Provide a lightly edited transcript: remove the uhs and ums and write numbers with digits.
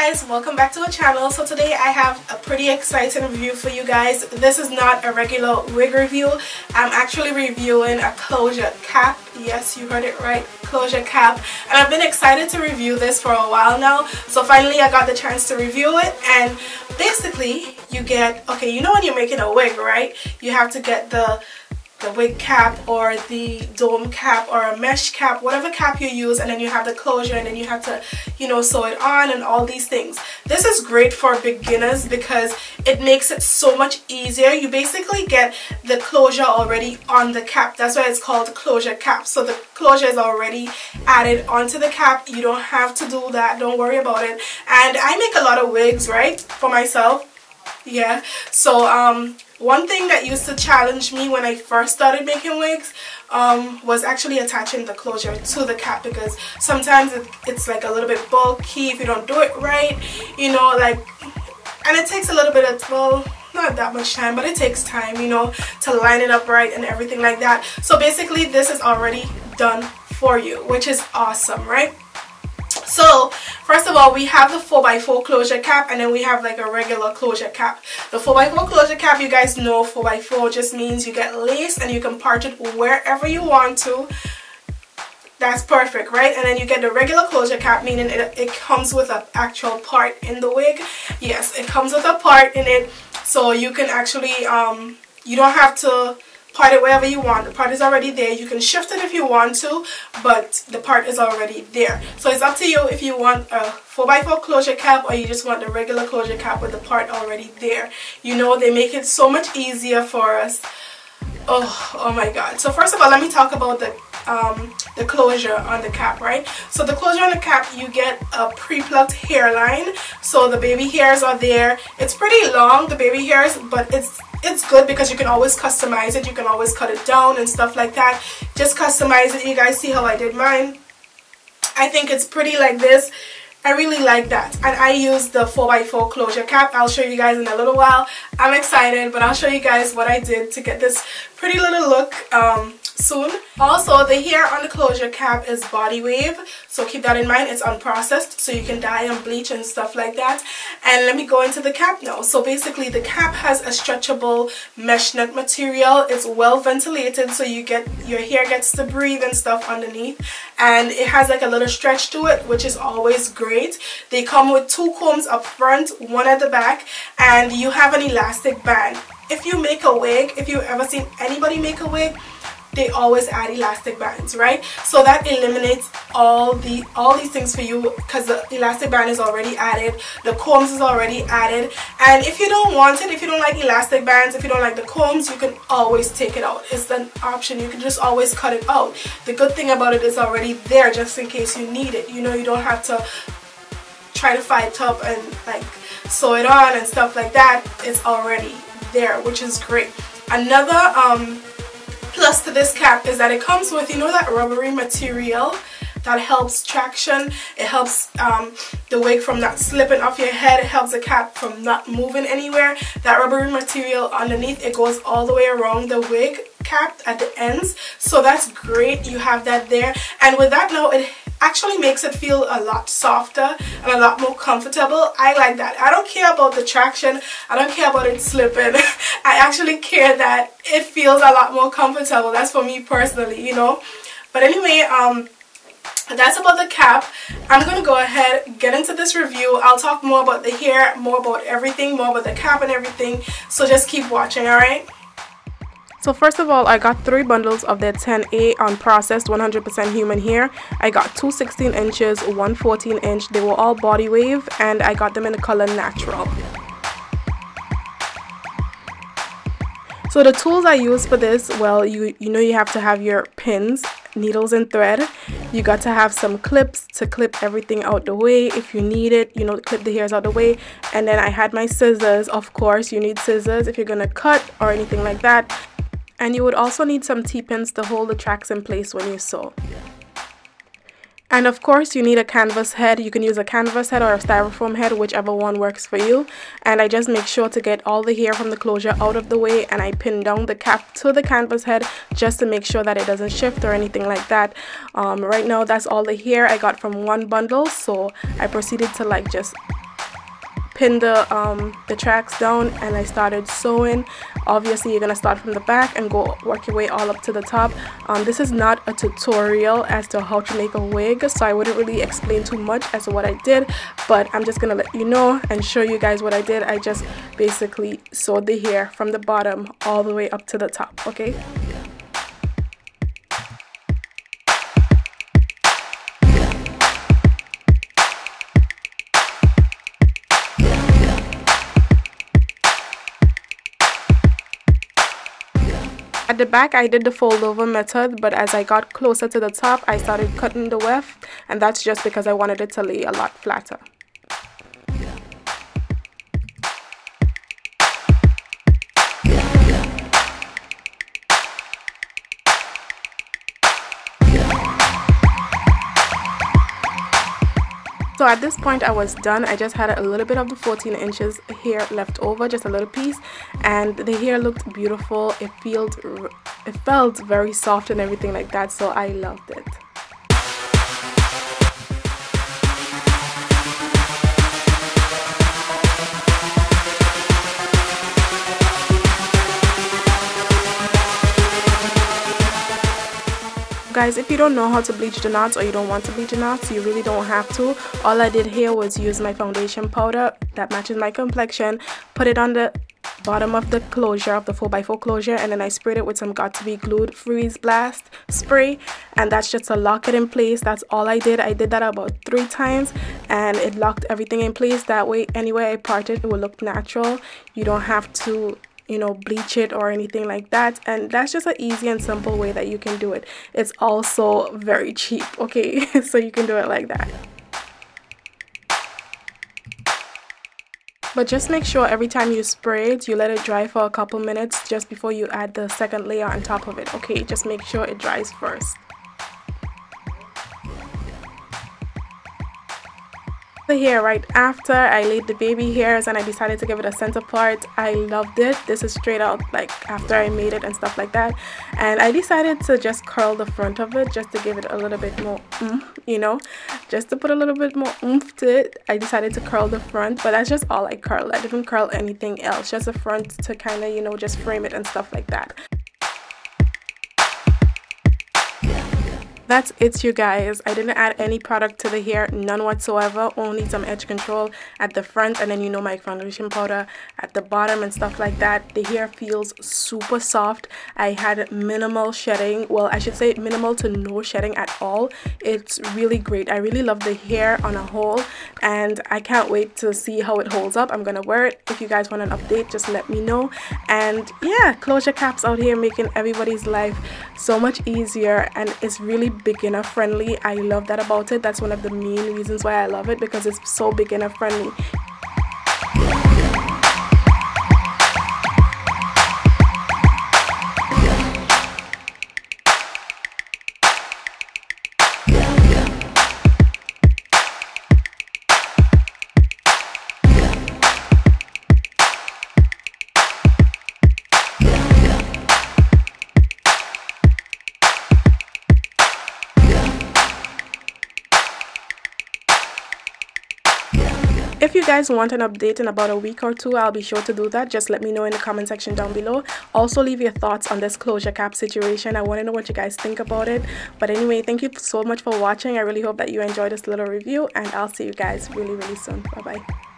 guys, welcome back to our channel. So today I have a pretty exciting review for you guys. This is not a regular wig review. I'm actually reviewing a closure cap. Yes, you heard it right, closure cap. And I've been excited to review this for a while now. So finally I got the chance to review it. And basically you get, okay, you know when you're making a wig, right? You have to get the wig cap or the dome cap or a mesh cap, whatever cap you use, and then you have the closure, and then you have to, you know, sew it on and all these things. This is great for beginners because it makes it so much easier. You basically get the closure already on the cap. That's why it's called closure cap. So the closure is already added onto the cap. You don't have to do that. Don't worry about it. And I make a lot of wigs, right, for myself. Yeah, so one thing that used to challenge me when I first started making wigs was actually attaching the closure to the cap, because sometimes it's like a little bit bulky if you don't do it right, you know, like, and it takes a little bit of, well, not that much time, but it takes time, you know, to line it up right and everything like that. So basically this is already done for you, which is awesome, right? So first of all, we have the 4x4 closure cap, and then we have like a regular closure cap. The 4x4 closure cap, you guys know 4x4 just means you get lace and you can part it wherever you want to. That's perfect, right? And then you get the regular closure cap, meaning it comes with an actual part in the wig. Yes, it comes with a part in it, so you can actually you don't have to part it wherever you want. The part is already there. You can shift it if you want to, but the part is already there. So it's up to you if you want a 4x4 closure cap or you just want the regular closure cap with the part already there. You know, they make it so much easier for us. Oh my god. So first of all, let me talk about the closure on the cap, right? So the closure on the cap, you get a pre-plucked hairline. So the baby hairs are there. It's pretty long, the baby hairs, but it's good because you can always customize it. You can always cut it down and stuff like that. Just customize it. You guys see how I did mine? I think it's pretty like this. I really like that, and I use the 4x4 closure cap. I'll show you guys in a little while. I'm excited, but I'll show you guys what I did to get this pretty little look soon. Also, the hair on the closure cap is body wave, so keep that in mind. It's unprocessed, so you can dye and bleach and stuff like that. And let me go into the cap now. So basically the cap has a stretchable mesh net material. It's well ventilated, so your hair gets to breathe and stuff underneath, and it has like a little stretch to it, which is always great. They come with 2 combs up front, 1 at the back, and you have an elastic band. If you make a wig, if you've ever seen anybody make a wig, they always add elastic bands, right? So that eliminates all these things for you, because the elastic band is already added, the combs is already added. And if you don't want it, if you don't like elastic bands, if you don't like the combs, you can always take it out. It's an option. You can just always cut it out. The good thing about it is already there just in case you need it. You know, you don't have to try to fight up and like sew it on and stuff like that. It's already there, which is great. Another plus to this cap is that it comes with, you know, that rubbery material that helps traction. It helps the wig from not slipping off your head. It helps the cap from not moving anywhere. That rubbery material underneath, it goes all the way around the wig cap at the ends, so that's great. You have that there, and with that now, it actually makes it feel a lot softer and a lot more comfortable. I like that. I don't care about the traction. I don't care about it slipping. I actually care that it feels a lot more comfortable. That's for me personally, you know. But anyway, that's about the cap. I'm gonna go ahead, get into this review. I'll talk more about the hair, more about everything, more about the cap and everything, so just keep watching, alright? So first of all, I got 3 bundles of their 10A unprocessed 100% human hair. I got 2 16 inches, 1 14 inch. They were all body wave, and I got them in the color natural. So the tools I use for this, well, you know, you have to have your pins, needles and thread. You got to have some clips to clip everything out the way if you need it, you know, clip the hairs out the way. And then I had my scissors. Of course, you need scissors if you're gonna cut or anything like that. And you would also need some T-pins to hold the tracks in place when you sew. And of course, you need a canvas head. You can use a canvas head or a styrofoam head, whichever one works for you. And I just make sure to get all the hair from the closure out of the way, and I pin down the cap to the canvas head just to make sure that it doesn't shift or anything like that. Right now, that's all the hair I got from one bundle, so I proceeded to like just pinned the tracks down and I started sewing. Obviously you're gonna start from the back and go work your way all up to the top. This is not a tutorial as to how to make a wig, so I wouldn't really explain too much as to what I did, but I'm just gonna let you know and show you guys what I did. I just basically sewed the hair from the bottom all the way up to the top, okay? At the back I did the fold over method, but as I got closer to the top I started cutting the weft, and that's just because I wanted it to lay a lot flatter. So at this point I was done. I just had a little bit of the 14 inches hair left over, just a little piece, and the hair looked beautiful. It felt very soft and everything like that, so I loved it. Guys, if you don't know how to bleach the knots or you don't want to bleach the knots, you really don't have to. All I did here was use my foundation powder that matches my complexion, put it on the bottom of the closure of the 4x4 closure, and then I sprayed it with some got to be glued freeze blast spray, and that's just to lock it in place. That's all I did. I did that about 3 times and it locked everything in place. That way anywhere I part it, it will look natural. You don't have to, you know, bleach it or anything like that, and that's just an easy and simple way that you can do it. It's also very cheap, okay? So you can do it like that. But just make sure every time you spray it, you let it dry for a couple minutes just before you add the second layer on top of it, okay? Just make sure it dries first. The hair right after I laid the baby hairs and I decided to give it a center part. I loved it. This is straight out like after I made it and stuff like that, and I decided to just curl the front of it just to give it a little bit more you know, just to put a little bit more oomph to it. I decided to curl the front, but that's just all I curled. I didn't curl anything else, just the front to kind of, you know, just frame it and stuff like that. That's it, you guys. I didn't add any product to the hair, none whatsoever, only some edge control at the front, and then, you know, my foundation powder at the bottom and stuff like that. The hair feels super soft. I had minimal shedding, well, I should say minimal to no shedding at all. It's really great. I really love the hair on a whole, and I can't wait to see how it holds up. I'm gonna wear it. If you guys want an update, just let me know. And yeah, closure caps out here making everybody's life so much easier, and it's really beginner friendly. I love that about it. That's one of the main reasons why I love it, because it's so beginner friendly. If you guys want an update in about a week or 2, I'll be sure to do that. Just let me know in the comment section down below. Also leave your thoughts on this closure cap situation. I want to know what you guys think about it. But anyway, thank you so much for watching. I really hope that you enjoyed this little review, and I'll see you guys really soon. Bye bye.